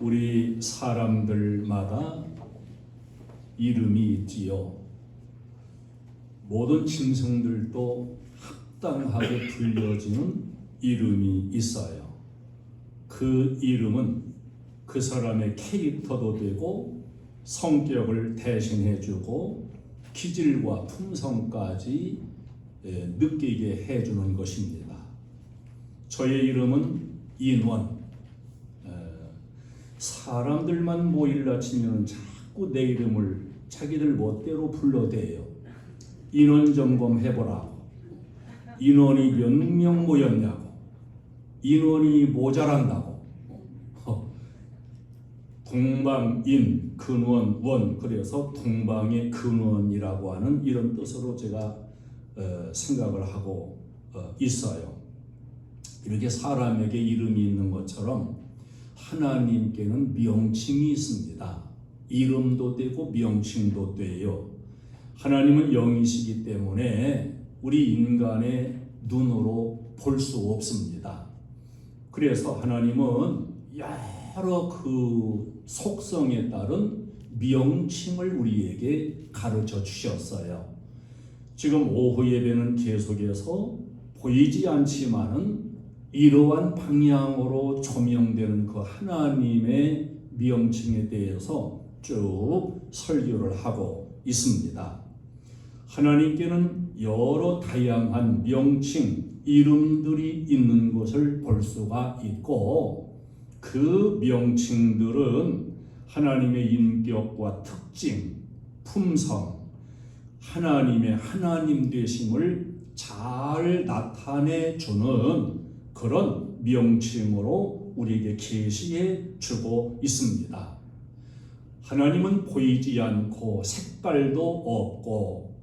우리 사람들마다 이름이 있지요. 모든 짐승들도 합당하게 불려지는 이름이 있어요. 그 이름은 그 사람의 캐릭터도 되고 성격을 대신해주고 기질과 품성까지 느끼게 해주는 것입니다. 저의 이름은 인원. 사람들만 모일라 치면 자꾸 내 이름을 자기들 멋대로 불러대요. 인원 점검해보라고. 인원이 몇 명 모였냐고. 인원이 모자란다고. 동방인, 근원, 원. 그래서 동방의 근원이라고 하는 이런 뜻으로 제가 생각을 하고 있어요. 이렇게 사람에게 이름이 있는 것처럼 하나님께는 명칭이 있습니다. 이름도 되고 명칭도 돼요. 하나님은 영이시기 때문에 우리 인간의 눈으로 볼 수 없습니다. 그래서 하나님은 여러 그 속성에 따른 명칭을 우리에게 가르쳐 주셨어요. 지금 오후 예배는 계속해서 보이지 않지만은 이러한 방향으로 조명되는 그 하나님의 명칭에 대해서 쭉 설교를 하고 있습니다. 하나님께는 여러 다양한 명칭, 이름들이 있는 것을 볼 수가 있고 그 명칭들은 하나님의 인격과 특징, 품성, 하나님의 하나님 되심을 잘 나타내 주는 그런 명칭으로 우리에게 계시해 주고 있습니다. 하나님은 보이지 않고 색깔도 없고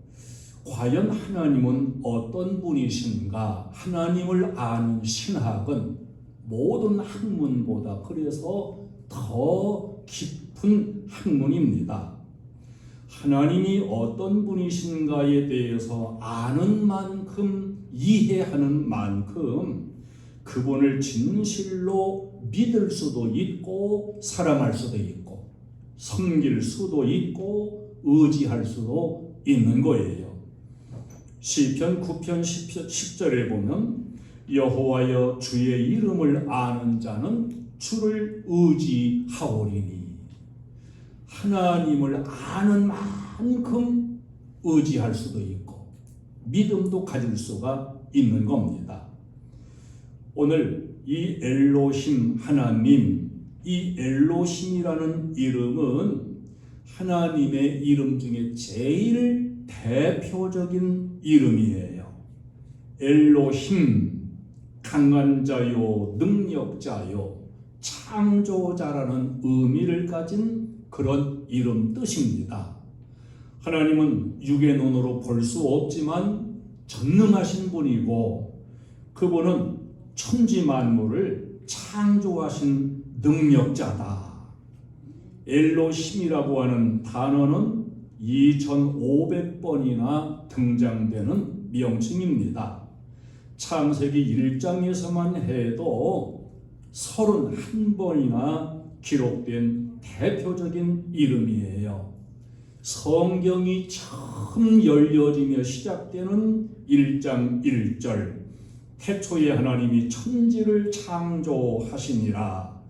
과연 하나님은 어떤 분이신가? 하나님을 아는 신학은 모든 학문보다 그래서 더 깊은 학문입니다. 하나님이 어떤 분이신가에 대해서 아는 만큼, 이해하는 만큼 그분을 진실로 믿을 수도 있고 사랑할 수도 있고 섬길 수도 있고 의지할 수도 있는 거예요. 시편 9편 10절에 보면 여호와여 주의 이름을 아는 자는 주를 의지하오리니. 하나님을 아는 만큼 의지할 수도 있고 믿음도 가질 수가 있는 겁니다. 오늘 이 엘로힘 하나님, 이 엘로힘이라는 이름은 하나님의 이름 중에 제일 대표적인 이름이에요. 엘로힘, 강한 자요, 능력자요, 창조자라는 의미를 가진 그런 이름 뜻입니다. 하나님은 육의 눈으로 볼 수 없지만 전능하신 분이고 그분은 천지 만물을 창조하신 능력자다. 엘로힘이라고 하는 단어는 2500번이나 등장되는 명칭입니다. 창세기 1장에서만 해도 31번이나 기록된 대표적인 이름이에요. 성경이 처음 열려지며 시작되는 1장 1절 태초에 하나님이 천지를 창조하시니라.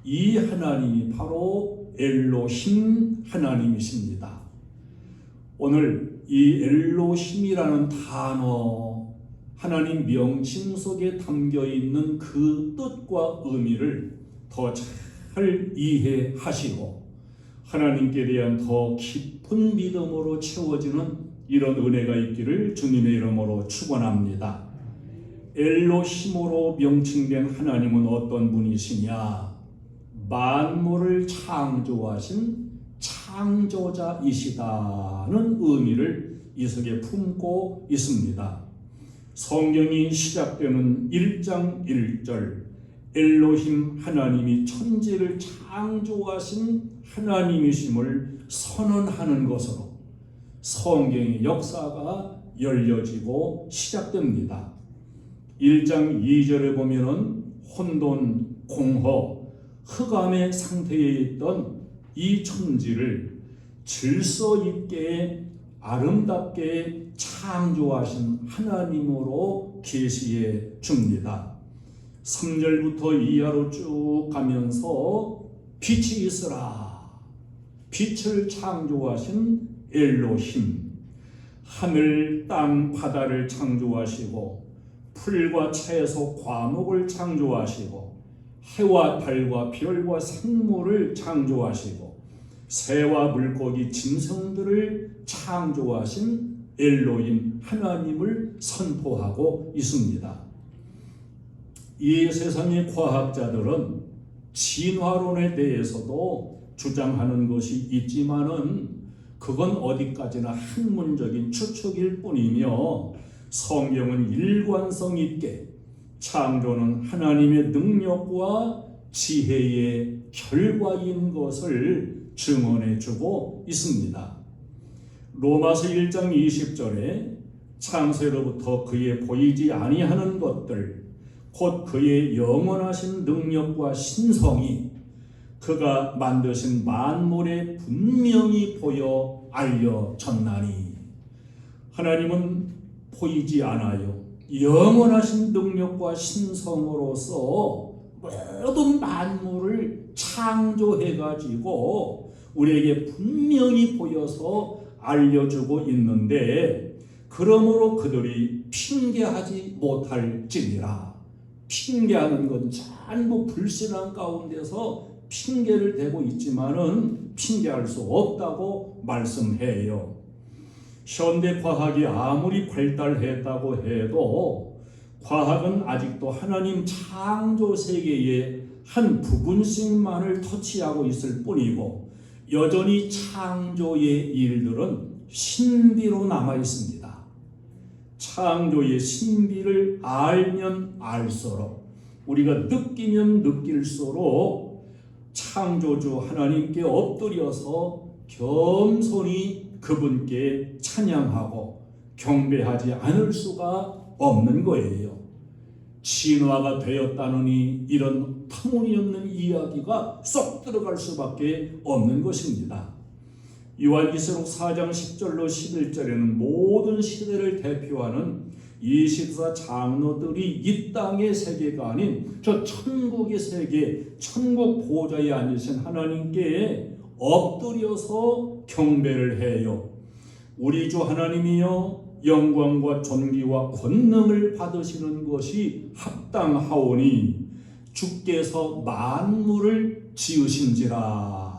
이 하나님이 바로 엘로힘 하나님이십니다. 오늘 이 엘로힘이라는 단어, 하나님 명칭 속에 담겨 있는 그 뜻과 의미를 더 잘 이해하시고 하나님께 대한 더 깊은 믿음으로 채워지는 이런 은혜가 있기를 주님의 이름으로 축원합니다. 엘로힘으로 명칭된 하나님은 어떤 분이시냐? 만물을 창조하신 창조자이시다는 의미를 이 속에 품고 있습니다. 성경이 시작되는 1장 1절 엘로힘 하나님이 천지를 창조하신 하나님이심을 선언하는 것으로 성경의 역사가 열려지고 시작됩니다. 1장 2절에 보면은 혼돈, 공허, 흑암의 상태에 있던 이 천지를 질서 있게 아름답게 창조하신 하나님으로 계시해 줍니다. 3절부터 이하로 쭉 가면서 빛이 있으라. 빛을 창조하신 엘로힘, 하늘, 땅, 바다를 창조하시고 풀과 채소, 과목을 창조하시고 해와 달과 별과 생물을 창조하시고 새와 물고기, 짐승들을 창조하신 엘로힘 하나님을 선포하고 있습니다. 이 세상의 과학자들은 진화론에 대해서도 주장하는 것이 있지만은 그건 어디까지나 학문적인 추측일 뿐이며 성경은 일관성 있게 창조는 하나님의 능력과 지혜의 결과인 것을 증언해 주고 있습니다. 로마서 1장 20절에 창세로부터 그의 보이지 아니하는 것들 곧 그의 영원하신 능력과 신성이 그가 만드신 만물에 분명히 보여 알려졌나니. 하나님은 보이지 않아요. 영원하신 능력과 신성으로서 모든 만물을 창조해가지고 우리에게 분명히 보여서 알려주고 있는데, 그러므로 그들이 핑계하지 못할지니라. 핑계하는 건 전부 불신앙 가운데서 핑계를 대고 있지만은 핑계할 수 없다고 말씀해요. 현대 과학이 아무리 발달했다고 해도 과학은 아직도 하나님 창조 세계의 한 부분씩만을 터치하고 있을 뿐이고 여전히 창조의 일들은 신비로 남아 있습니다. 창조의 신비를 알면 알수록, 우리가 느끼면 느낄수록 창조주 하나님께 엎드려서 겸손히 그분께 찬양하고 경배하지 않을 수가 없는 거예요. 진화가 되었다느니 이런 터무니없는 이야기가 쏙 들어갈 수밖에 없는 것입니다. 요한계시록 4장 10절로 11절에는 모든 시대를 대표하는 24 장로들이 이 땅의 세계가 아닌 저 천국의 세계, 천국 보좌에 앉으신 하나님께 엎드려서 경배를 해요. 우리 주 하나님이여 영광과 존귀와 권능을 받으시는 것이 합당하오니 주께서 만물을 지으신지라.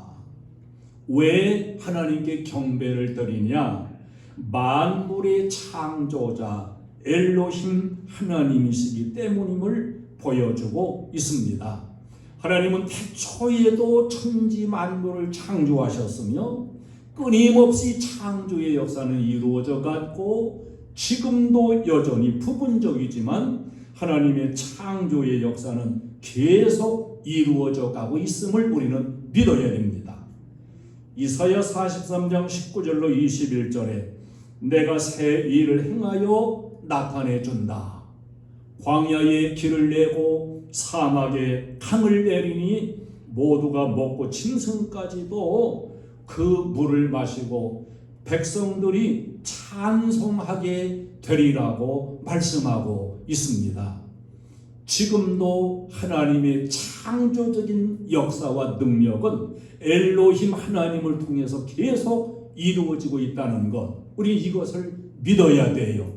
왜 하나님께 경배를 드리냐? 만물의 창조자 엘로힘 하나님이시기 때문임을 보여주고 있습니다. 하나님은 태초에도 천지 만물을 창조하셨으며 끊임없이 창조의 역사는 이루어져 갔고 지금도 여전히 부분적이지만 하나님의 창조의 역사는 계속 이루어져 가고 있음을 우리는 믿어야 됩니다. 이사야 43장 19절로 21절에 내가 새 일을 행하여 나타내 준다. 광야에 길을 내고 사막에 강을 내리니 모두가 먹고 짐승까지도 그 물을 마시고 백성들이 찬송하게 되리라고 말씀하고 있습니다. 지금도 하나님의 창조적인 역사와 능력은 엘로힘 하나님을 통해서 계속 이루어지고 있다는 것, 우리 이것을 믿어야 돼요.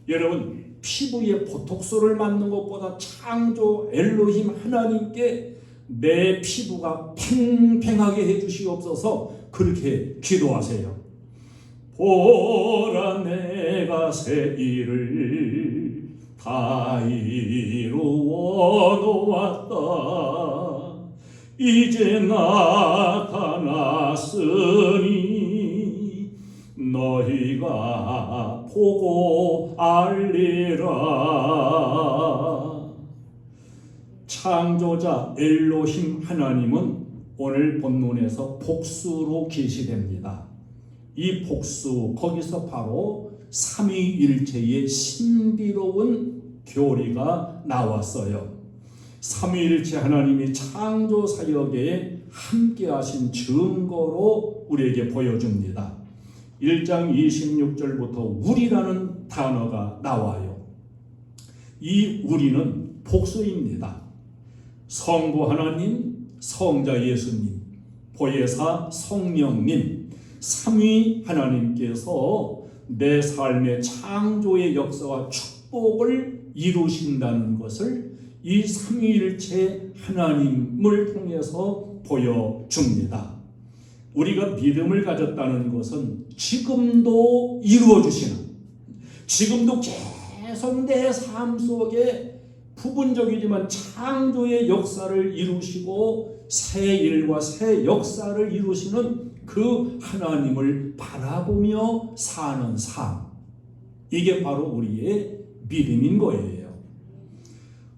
여러분, 피부에 보톡스를 맞는 것보다 창조 엘로힘 하나님께 내 피부가 팽팽하게 해주시옵소서 그렇게 기도하세요. 보라 내가 새 일을 다 이루어 놓았다. 이제 나타났으니 너희가 보고 알리라. 창조자 엘로힘 하나님은 오늘 본문에서 복수로 계시됩니다. 이 복수, 거기서 바로 삼위일체의 신비로운 교리가 나왔어요. 삼위일체 하나님이 창조 사역에 함께 하신 증거로 우리에게 보여줍니다. 1장 26절부터 우리라는 단어가 나와요. 이 우리는 복수입니다. 성부 하나님, 성자 예수님, 보혜사 성령님, 삼위 하나님께서 내 삶의 창조의 역사와 축복을 이루신다는 것을 이 삼위일체 하나님을 통해서 보여줍니다. 우리가 믿음을 가졌다는 것은 지금도 이루어주시는, 지금도 계속 내 삶 속에 부분적이지만 창조의 역사를 이루시고 새 일과 새 역사를 이루시는 그 하나님을 바라보며 사는 삶, 이게 바로 우리의 믿음인 거예요.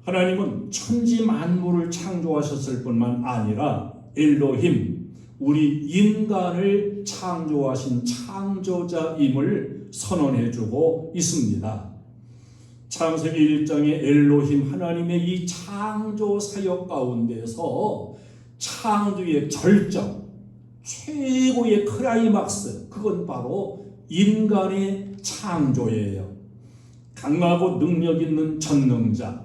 하나님은 천지 만물을 창조하셨을 뿐만 아니라 엘로힘, 우리 인간을 창조하신 창조자임을 선언해주고 있습니다. 창세기 1장의 엘로힘 하나님의 이 창조 사역 가운데서 창조의 절정, 최고의 클라이막스, 그건 바로 인간의 창조예요. 강하고 능력 있는 전능자,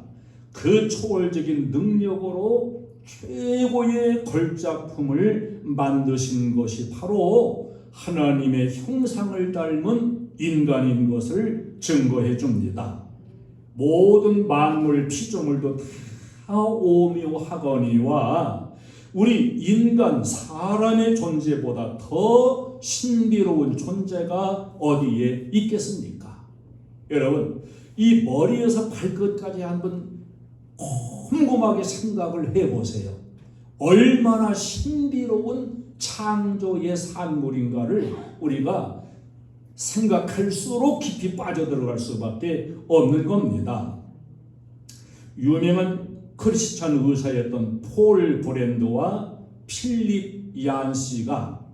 그 초월적인 능력으로 최고의 걸작품을 만드신 것이 바로 하나님의 형상을 닮은 인간인 것을 증거해 줍니다. 모든 만물 피조물도 다 오묘하거니와 우리 인간 사람의 존재보다 더 신비로운 존재가 어디에 있겠습니까? 여러분, 이 머리에서 발끝까지 한번 곰곰하게 생각을 해보세요. 얼마나 신비로운 창조의 산물인가를 우리가 생각할수록 깊이 빠져들어갈 수밖에 없는 겁니다. 유명한 크리스찬 의사였던 폴 브랜드와 필립 얀시가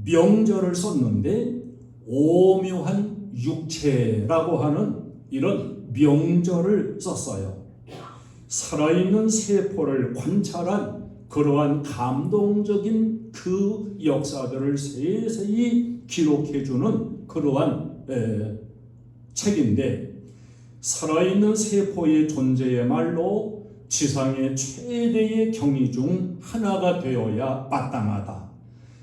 명절을 썼는데 오묘한 육체라고 하는 이런 명절을 썼어요. 살아있는 세포를 관찰한 그러한 감동적인 그 역사들을 세세히 기록해주는 그러한 책인데, 살아있는 세포의 존재야말로 지상의 최대의 경이 중 하나가 되어야 마땅하다.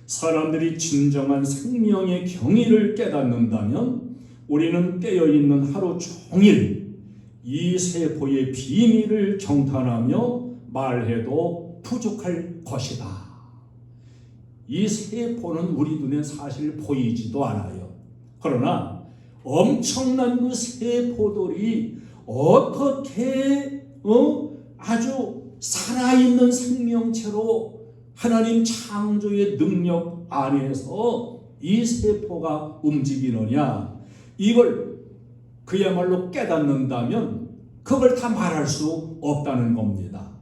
사람들이 진정한 생명의 경의를 깨닫는다면 우리는 깨어있는 하루 종일 이 세포의 비밀을 경탄하며 말해도 부족할 것이다. 이 세포는 우리 눈에 사실 보이지도 않아요. 그러나 엄청난 그 세포들이 어떻게 아주 살아있는 생명체로 하나님 창조의 능력 안에서 이 세포가 움직이느냐, 이걸 그야말로 깨닫는다면 그걸 다 말할 수 없다는 겁니다.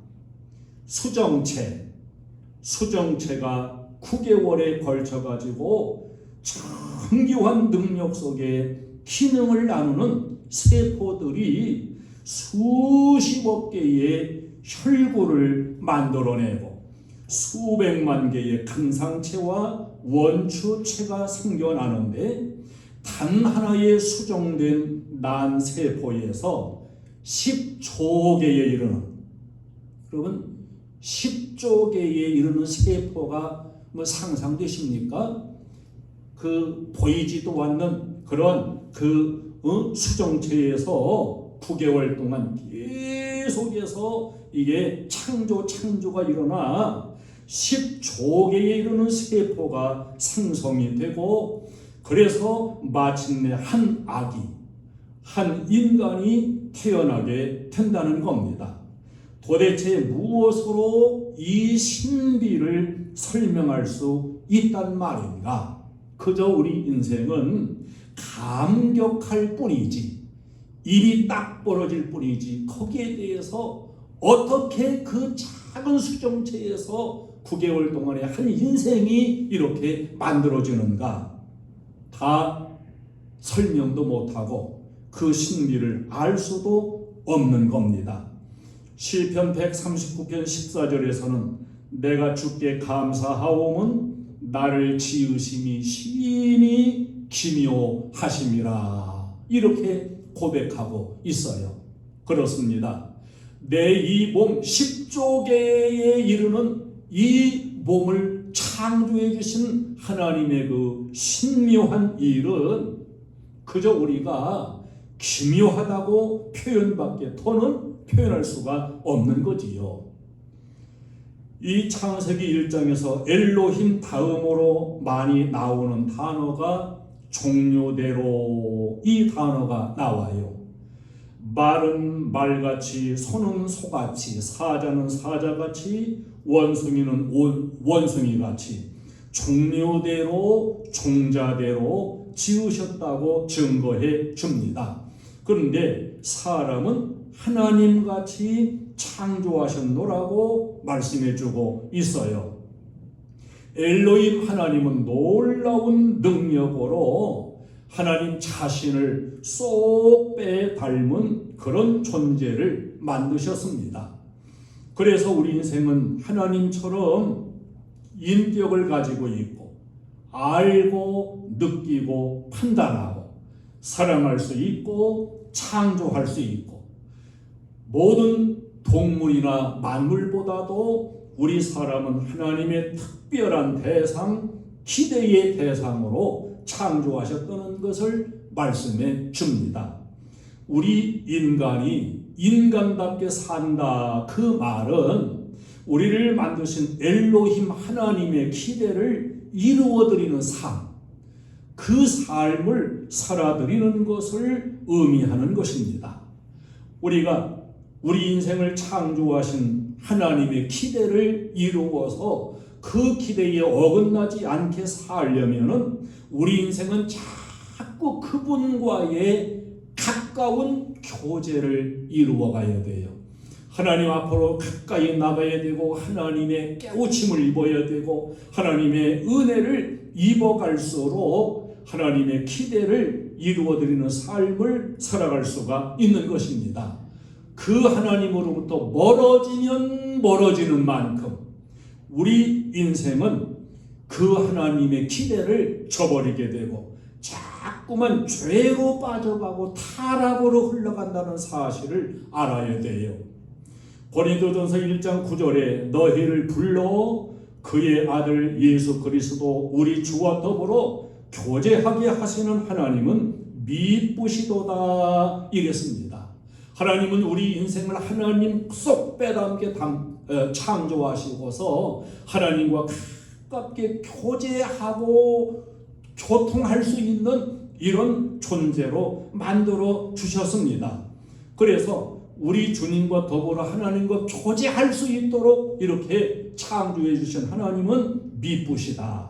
수정체가 9개월에 걸쳐가지고 정교한 능력 속에 기능을 나누는 세포들이 수십억 개의 혈구를 만들어내고 수백만 개의 강상체와 원추체가 생겨나는데, 단 하나의 수정된 난세포에서 10조 개에 이르는, 그러면 10조 개에 이르는 세포가 상상되십니까? 그 보이지도 않는 그런 수정체에서 9개월 동안 계속해서 이게 창조가 일어나 10조 개에 이르는 세포가 생성이 되고, 그래서 마침내 한 인간이 태어나게 된다는 겁니다. 도대체 무엇으로 이 신비를 설명할 수 있단 말인가? 그저 우리 인생은 감격할 뿐이지, 입이 딱 벌어질 뿐이지, 거기에 대해서 어떻게 그 작은 수정체에서 9개월 동안의 한 인생이 이렇게 만들어지는가, 다 설명도 못하고 그 신비를 알 수도 없는 겁니다. 시편 139편 14절에서는 내가 주께 감사하오면 나를 지으심이 심히 기묘하심이라 이렇게 고백하고 있어요. 그렇습니다. 내 이 몸 10조 개에 이르는 이 몸을 창조해 주신 하나님의 그 신묘한 일은 그저 우리가 기묘하다고 표현밖에 더는 표현할 수가 없는 거지요. 이 창세기 1장에서 엘로힘 다음으로 많이 나오는 단어가 종류대로 이 단어가 나와요. 말은 말같이, 소는 소같이, 사자는 사자같이, 원숭이는 원숭이같이 종류대로 종자대로 지으셨다고 증거해 줍니다. 그런데 사람은 하나님같이 창조하셨노라고 말씀해 주고 있어요. 엘로힘 하나님은 놀라운 능력으로 하나님 자신을 쏙 빼 닮은 그런 존재를 만드셨습니다. 그래서 우리 인생은 하나님처럼 인격을 가지고 있고 알고 느끼고 판단하고 사랑할 수 있고 창조할 수 있고 모든 동물이나 만물보다도 우리 사람은 하나님의 특별한 대상, 기대의 대상으로 창조하셨다는 것을 말씀해 줍니다. 우리 인간이 인간답게 산다 그 말은 우리를 만드신 엘로힘 하나님의 기대를 이루어드리는 삶, 그 삶을 살아드리는 것을 의미하는 것입니다. 우리가 우리 인생을 창조하신 하나님의 기대를 이루어서 그 기대에 어긋나지 않게 살려면은 우리 인생은 자꾸 그분과의 가까운 교제를 이루어 가야 돼요. 하나님 앞으로 가까이 나가야 되고 하나님의 깨우침을 입어야 되고 하나님의 은혜를 입어갈수록 하나님의 기대를 이루어드리는 삶을 살아갈 수가 있는 것입니다. 그 하나님으로부터 멀어지면 멀어지는 만큼 우리 인생은 그 하나님의 기대를 저버리게 되고 자꾸만 죄로 빠져가고 타락으로 흘러간다는 사실을 알아야 돼요. 고린도전서 1장 9절에 너희를 불러 그의 아들 예수 그리스도 우리 주와 더불어 교제하게 하시는 하나님은 미쁘시도다 이랬습니다. 하나님은 우리 인생을 하나님 쏙 빼닮게 창조하시고서 하나님과 가깝게 교제하고 교통할 수 있는 이런 존재로 만들어 주셨습니다. 그래서 우리 주님과 더불어 하나님과 교제할 수 있도록 이렇게 창조해 주신 하나님은 미쁘시다.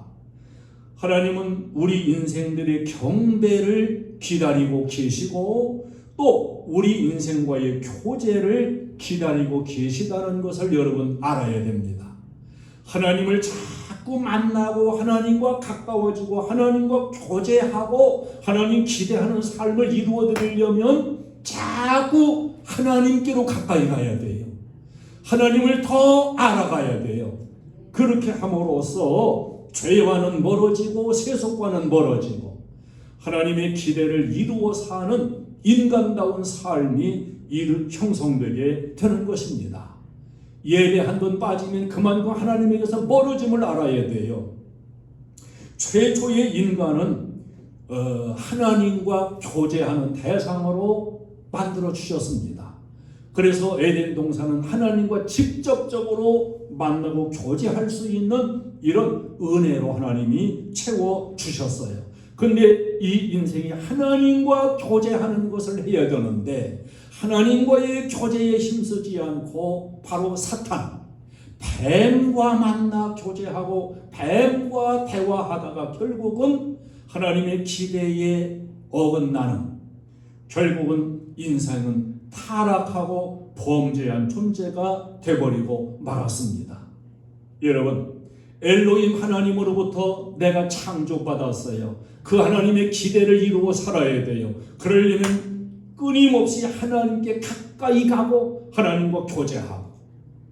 하나님은 우리 인생들의 경배를 기다리고 계시고 또 우리 인생과의 교제를 기다리고 계시다는 것을 여러분 알아야 됩니다. 하나님을 자꾸 만나고 하나님과 가까워지고 하나님과 교제하고 하나님 기대하는 삶을 이루어 드리려면 자꾸 하나님께로 가까이 가야 돼요. 하나님을 더 알아가야 돼요. 그렇게 함으로써 죄와는 멀어지고 세속과는 멀어지고 하나님의 기대를 이루어 사는 인간다운 삶이 형성되게 되는 것입니다. 예배 한 번 빠지면 그만큼 하나님에게서 멀어짐을 알아야 돼요. 최초의 인간은 하나님과 교제하는 대상으로 만들어 주셨습니다. 그래서 에덴 동산은 하나님과 직접적으로 만나고 교제할 수 있는 이런 은혜로 하나님이 채워 주셨어요. 근데 이 인생이 하나님과 교제하는 것을 해야 되는데 하나님과의 교제에 힘쓰지 않고 바로 사탄, 뱀과 만나 교제하고 뱀과 대화하다가 결국은 하나님의 기대에 어긋나는, 결국은 인생은 타락하고 범죄한 존재가 되어버리고 말았습니다. 여러분, 엘로힘 하나님으로부터 내가 창조받았어요. 그 하나님의 기대를 이루고 살아야 돼요. 그러려면 끊임없이 하나님께 가까이 가고 하나님과 교제하고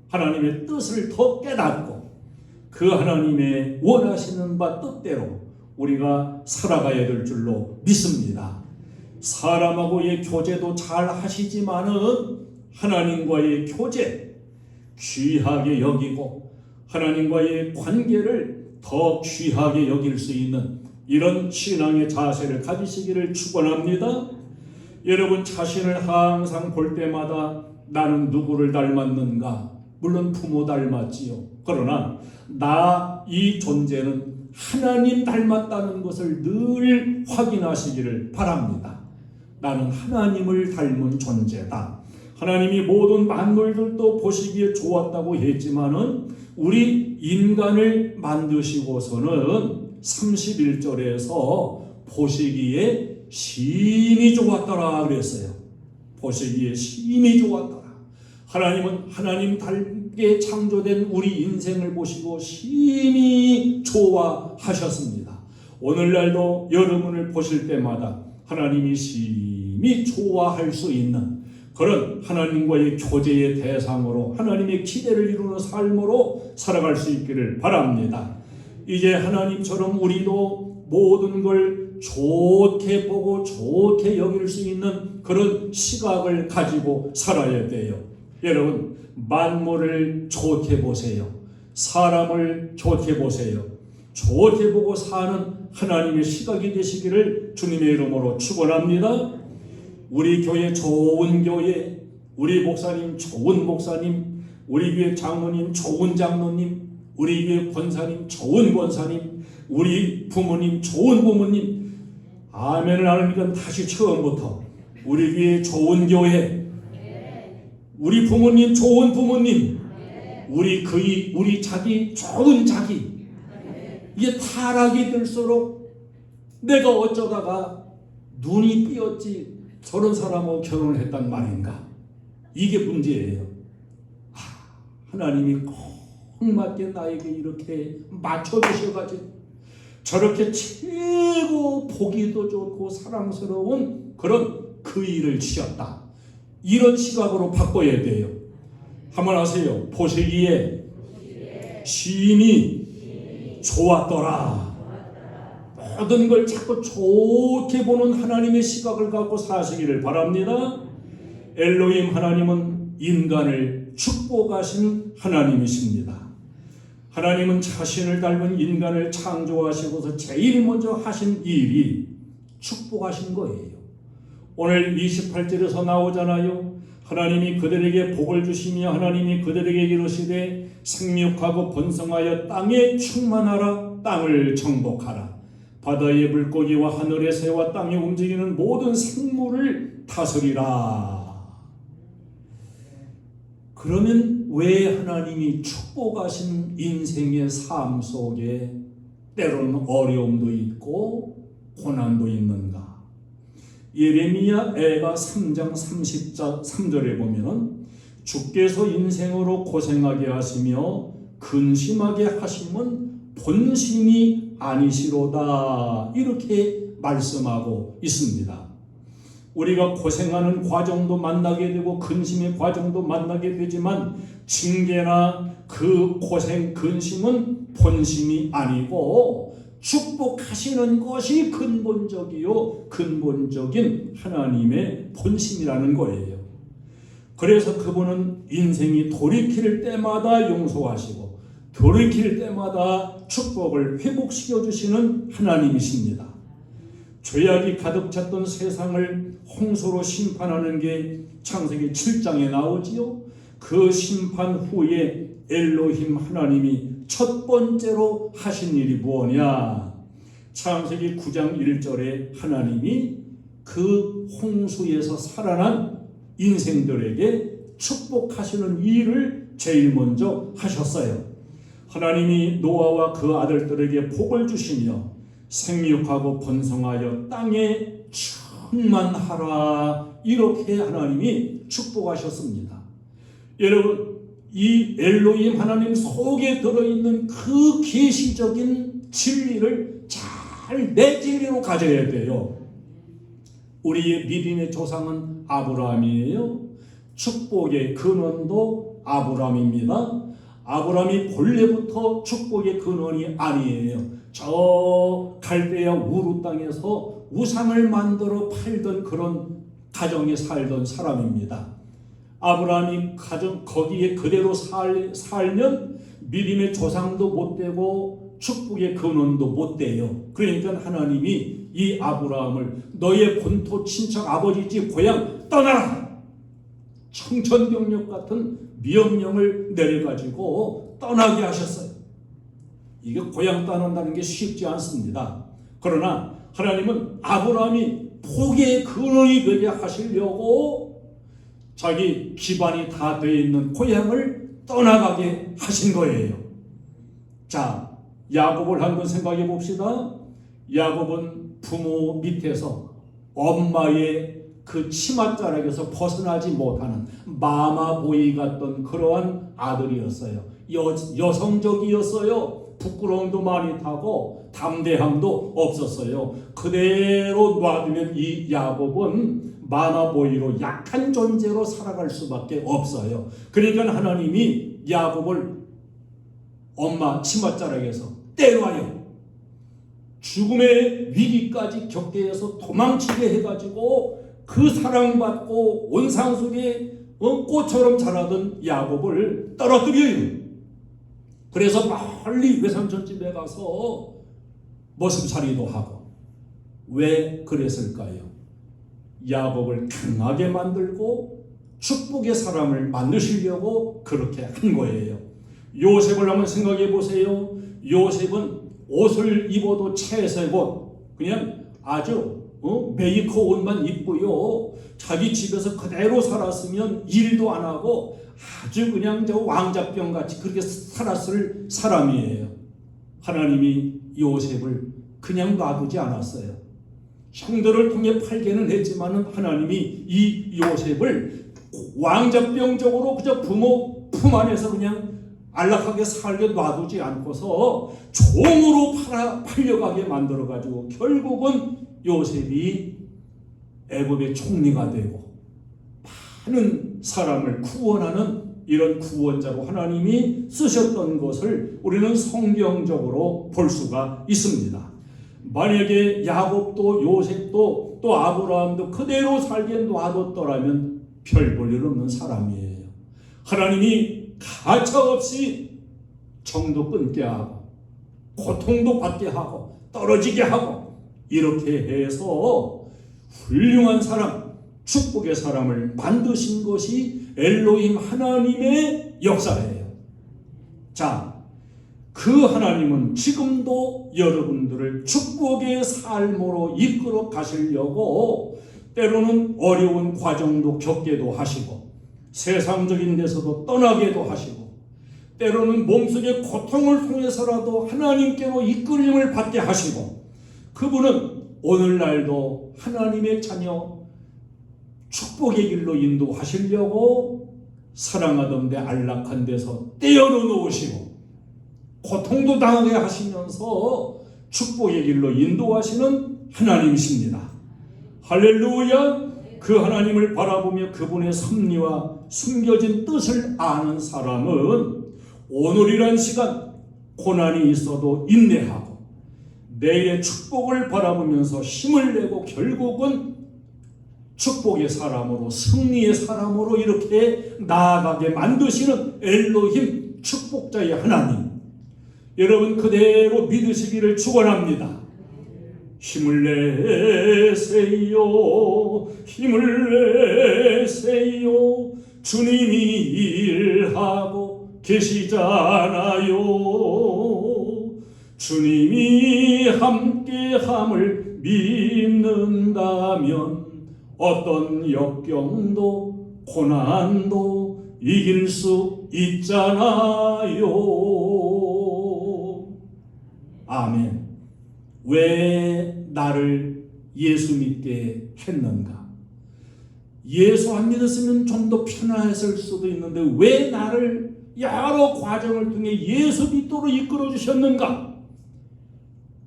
하나님의 뜻을 더 깨닫고 그 하나님의 원하시는 바 뜻대로 우리가 살아가야 될 줄로 믿습니다. 사람하고의 교제도 잘 하시지만은 하나님과의 교제 귀하게 여기고 하나님과의 관계를 더 귀하게 여길 수 있는 이런 신앙의 자세를 가지시기를 축원합니다. 여러분 자신을 항상 볼 때마다 나는 누구를 닮았는가? 물론 부모 닮았지요. 그러나 나 이 존재는 하나님 닮았다는 것을 늘 확인하시기를 바랍니다. 나는 하나님을 닮은 존재다. 하나님이 모든 만물들도 보시기에 좋았다고 했지만은 우리 인간을 만드시고서는 31절에서 보시기에 심히 좋았더라 그랬어요. 보시기에 심히 좋았더라. 하나님은 하나님 닮게 창조된 우리 인생을 보시고 심히 좋아하셨습니다. 오늘날도 여러분을 보실 때마다 하나님이 심히 좋아할 수 있는 그런 하나님과의 교제의 대상으로 하나님의 기대를 이루는 삶으로 살아갈 수 있기를 바랍니다. 이제 하나님처럼 우리도 모든 걸 좋게 보고 좋게 여길 수 있는 그런 시각을 가지고 살아야 돼요. 여러분 만물을 좋게 보세요. 사람을 좋게 보세요. 좋게 보고 사는 하나님의 시각이 되시기를 주님의 이름으로 축원합니다. 우리 교회 좋은 교회, 우리 목사님 좋은 목사님, 우리 교회 장로님 좋은 장로님, 우리 교회 권사님 좋은 권사님, 우리 부모님 좋은 부모님. 아멘을 안 하니까 다시 처음부터 우리 교회 좋은 교회, 우리 부모님 좋은 부모님, 우리 자기 좋은 자기. 이게 타락이 될수록 내가 어쩌다가 눈이 삐었지 저런 사람하고 결혼을 했단 말인가? 이게 문제예요. 하나님이 꼭 맞게 나에게 이렇게 맞춰주셔가지고 저렇게 최고 보기도 좋고 사랑스러운 그런 그 일을 주셨다. 이런 시각으로 바꿔야 돼요. 한번 하세요. 보시기에 심히 좋았더라. 모든 걸 자꾸 좋게 보는 하나님의 시각을 갖고 사시기를 바랍니다. 엘로힘 하나님은 인간을 축복하신 하나님이십니다. 하나님은 자신을 닮은 인간을 창조하시고서 제일 먼저 하신 일이 축복하신 거예요. 오늘 28절에서 나오잖아요. 하나님이 그들에게 복을 주시며 하나님이 그들에게 이르시되 생육하고 번성하여 땅에 충만하라. 땅을 정복하라. 바다의 물고기와 하늘의 새와 땅에 움직이는 모든 생물을 다스리라. 그러면 왜 하나님이 축복하신 인생의 삶 속에 때로는 어려움도 있고 고난도 있는가? 예레미야 애가 3장 33절에 보면 주께서 인생으로 고생하게 하시며 근심하게 하심은 본심이 아니시로다. 이렇게 말씀하고 있습니다. 우리가 고생하는 과정도 만나게 되고 근심의 과정도 만나게 되지만 징계나 그 고생 근심은 본심이 아니고 축복하시는 것이 근본적인 하나님의 본심이라는 거예요. 그래서 그분은 인생이 돌이킬 때마다 용서하시고 돌이킬 때마다 축복을 회복시켜 주시는 하나님이십니다. 죄악이 가득 찼던 세상을 홍수로 심판하는 게 창세기 7장에 나오지요. 그 심판 후에 엘로힘 하나님이 첫 번째로 하신 일이 무엇이냐? 창세기 9장 1절에 하나님이 그 홍수에서 살아난 인생들에게 축복하시는 일을 제일 먼저 하셨어요. 하나님이 노아와 그 아들들에게 복을 주시며 생육하고 번성하여 땅에 충만하라. 이렇게 하나님이 축복하셨습니다. 여러분, 이 엘로힘 하나님 속에 들어있는 그 계시적인 진리를 잘 내 진리로 가져야 돼요. 우리의 믿음의 조상은 아브라함이에요. 축복의 근원도 아브라함입니다. 아브라함이 본래부터 축복의 근원이 아니에요. 저 갈대아 우르 땅에서 우상을 만들어 팔던 그런 가정에 살던 사람입니다. 아브라함이 거기에 그대로 살면 믿음의 조상도 못 되고 축복의 근원도 못 돼요. 그러니까 하나님이 이 아브라함을 너의 본토 친척 아버지 집 고향 떠나라, 청천벽력 같은 명령을 내려가지고 떠나게 하셨어요. 이게 고향 떠난다는 게 쉽지 않습니다. 그러나 하나님은 아브라함이 복의 근원이 되게 하시려고 자기 기반이 다 되어 있는 고향을 떠나가게 하신 거예요. 자, 야곱을 한번 생각해 봅시다. 야곱은 부모 밑에서 엄마의 그 치맛자락에서 벗어나지 못하는 마마보이 같던 그러한 아들이었어요. 여성적이었어요. 부끄러움도 많이 타고 담대함도 없었어요. 그대로 놔두면 이 야곱은 마마보이로 약한 존재로 살아갈 수밖에 없어요. 그러니까 하나님이 야곱을 엄마 치맛자락에서 때려와요. 죽음의 위기까지 겪게 해서 도망치게 해가지고 그 사랑받고 온상 속에 꽃처럼 자라던 야곱을 떨어뜨려요. 그래서 빨리 외삼촌 집에 가서 머슴살이도 하고. 왜 그랬을까요? 야곱을 강하게 만들고 축복의 사람을 만드시려고 그렇게 한 거예요. 요셉을 한번 생각해 보세요. 요셉은 옷을 입어도 채색 옷, 그냥 아주 메이커 옷만 입고요. 자기 집에서 그대로 살았으면 일도 안 하고 아주 그냥 저 왕자병 같이 그렇게 살았을 사람이에요. 하나님이 요셉을 그냥 놔두지 않았어요. 형들을 통해 팔게는 했지만은 하나님이 이 요셉을 왕자병적으로 그저 부모 품 안에서 그냥 안락하게 살게 놔두지 않고서 종으로 팔려가게 만들어가지고 결국은 요셉이 애굽의 총리가 되고 많은 사람을 구원하는 이런 구원자로 하나님이 쓰셨던 것을 우리는 성경적으로 볼 수가 있습니다. 만약에 야곱도 요셉도 또 아브라함도 그대로 살게 놔뒀더라면 별 볼 일 없는 사람이에요. 하나님이 가차없이 정도 끊게 하고 고통도 받게 하고 떨어지게 하고 이렇게 해서 훌륭한 사람, 축복의 사람을 만드신 것이 엘로힘 하나님의 역사예요. 자, 그 하나님은 지금도 여러분들을 축복의 삶으로 이끌어 가시려고 때로는 어려운 과정도 겪게도 하시고 세상적인 데서도 떠나게도 하시고 때로는 몸속의 고통을 통해서라도 하나님께로 이끌림을 받게 하시고 그분은 오늘날도 하나님의 자녀 축복의 길로 인도하시려고 사랑하던 데 안락한 데서 떼어놓 놓으시고 고통도 당하게 하시면서 축복의 길로 인도하시는 하나님이십니다. 할렐루야. 그 하나님을 바라보며 그분의 섭리와 숨겨진 뜻을 아는 사람은 오늘이란 시간 고난이 있어도 인내하고 내일의 축복을 바라보면서 힘을 내고 결국은 축복의 사람으로 승리의 사람으로 이렇게 나아가게 만드시는 엘로힘 축복자의 하나님, 여러분 그대로 믿으시기를 축원합니다. 힘을 내세요, 힘을 내세요. 주님이 일하고 계시잖아요. 주님이 함께함을 믿는다면 어떤 역경도 고난도 이길 수 있잖아요. 아멘. 왜 나를 예수 믿게 했는가? 예수 안 믿었으면 좀 더 편안했을 수도 있는데 왜 나를 여러 과정을 통해 예수 믿도록 이끌어 주셨는가?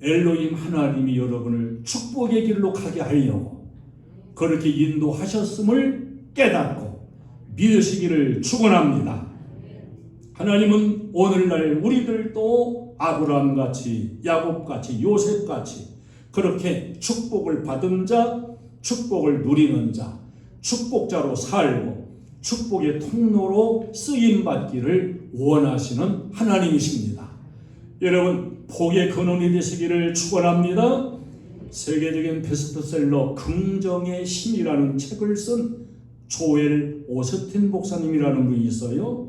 엘로힘 하나님이 여러분을 축복의 길로 가게 하려고 그렇게 인도하셨음을 깨닫고 믿으시기를 축원합니다. 하나님은 오늘날 우리들도 아브라함같이, 야곱같이, 요셉같이 그렇게 축복을 받은 자, 축복을 누리는 자, 축복자로 살고 축복의 통로로 쓰임받기를 원하시는 하나님이십니다. 여러분, 복의 근원이 되시기를 축원합니다. 세계적인 베스트셀러 긍정의 힘이라는 책을 쓴 조엘 오스틴 목사님이라는 분이 있어요.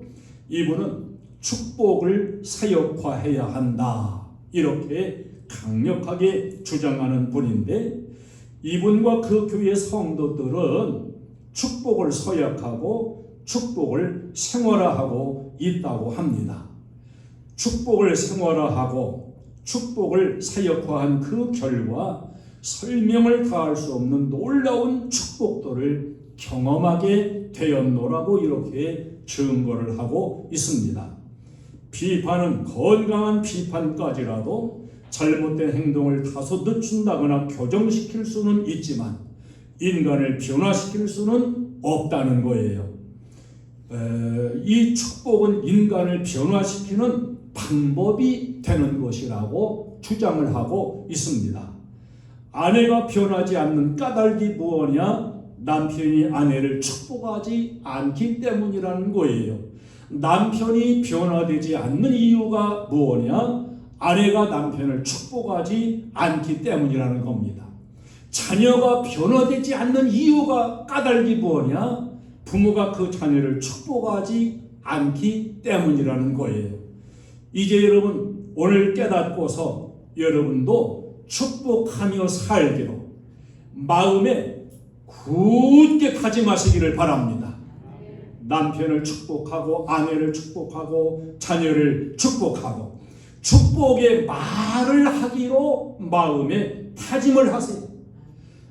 이분은 축복을 사역화해야 한다, 이렇게 강력하게 주장하는 분인데, 이분과 그 교회 성도들은 축복을 서약하고 축복을 생활화하고 있다고 합니다. 축복을 생활화하고 축복을 사역화한 그 결과 설명을 다할 수 없는 놀라운 축복들을 경험하게 되었노라고 이렇게 증거를 하고 있습니다. 비판은 건강한 비판까지라도 잘못된 행동을 다소 늦춘다거나 교정시킬 수는 있지만 인간을 변화시킬 수는 없다는 거예요. 이 축복은 인간을 변화시키는 방법이 되는 것이라고 주장을 하고 있습니다. 아내가 변하지 않는 까닭이 무엇이냐? 남편이 아내를 축복하지 않기 때문이라는 거예요. 남편이 변화되지 않는 이유가 무엇이냐? 아내가 남편을 축복하지 않기 때문이라는 겁니다. 자녀가 변화되지 않는 이유가 까닭이 무엇이냐? 부모가 그 자녀를 축복하지 않기 때문이라는 거예요. 이제 여러분, 오늘 깨닫고서 여러분도 축복하며 살기로 마음에 굳게 다짐하시기를 바랍니다. 남편을 축복하고 아내를 축복하고 자녀를 축복하고 축복의 말을 하기로 마음에 다짐을 하세요.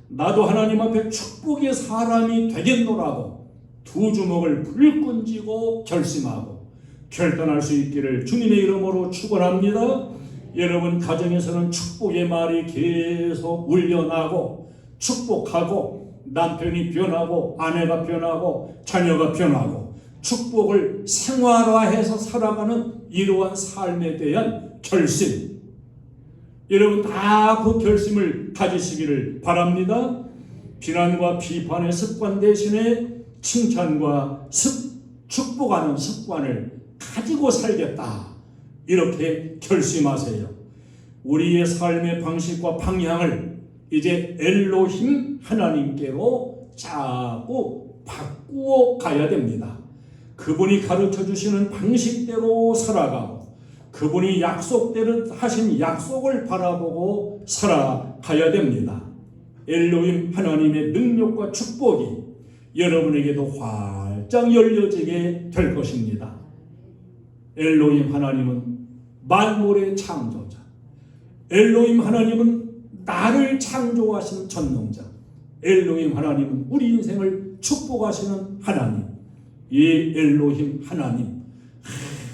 나도 하나님 앞에 축복의 사람이 되겠노라고 두 주먹을 불끈 쥐고 결심하고 결단할 수 있기를 주님의 이름으로 축원합니다. 여러분 가정에서는 축복의 말이 계속 울려나고 축복하고 남편이 변하고 아내가 변하고 자녀가 변하고 축복을 생활화해서 살아가는 이러한 삶에 대한 결심, 여러분 다 그 결심을 가지시기를 바랍니다. 비난과 비판의 습관 대신에 칭찬과 축복하는 습관을 가지고 살겠다, 이렇게 결심하세요. 우리의 삶의 방식과 방향을 이제 엘로힘 하나님께로 자꾸 바꾸어 가야 됩니다. 그분이 가르쳐 주시는 방식대로 살아가고 그분이 약속대로 하신 약속을 바라보고 살아가야 됩니다. 엘로힘 하나님의 능력과 축복이 여러분에게도 활짝 열려지게 될 것입니다. 엘로힘 하나님은 만물의 창조자, 엘로힘 하나님은 나를 창조하신 전능자, 엘로힘 하나님은 우리 인생을 축복하시는 하나님. 이 엘로힘 하나님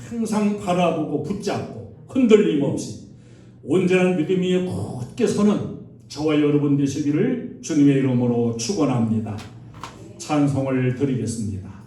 항상 바라보고 붙잡고 흔들림 없이 온전한 믿음 위에 굳게 서는 저와 여러분 되시기를 주님의 이름으로 축원합니다. 찬송을 드리겠습니다.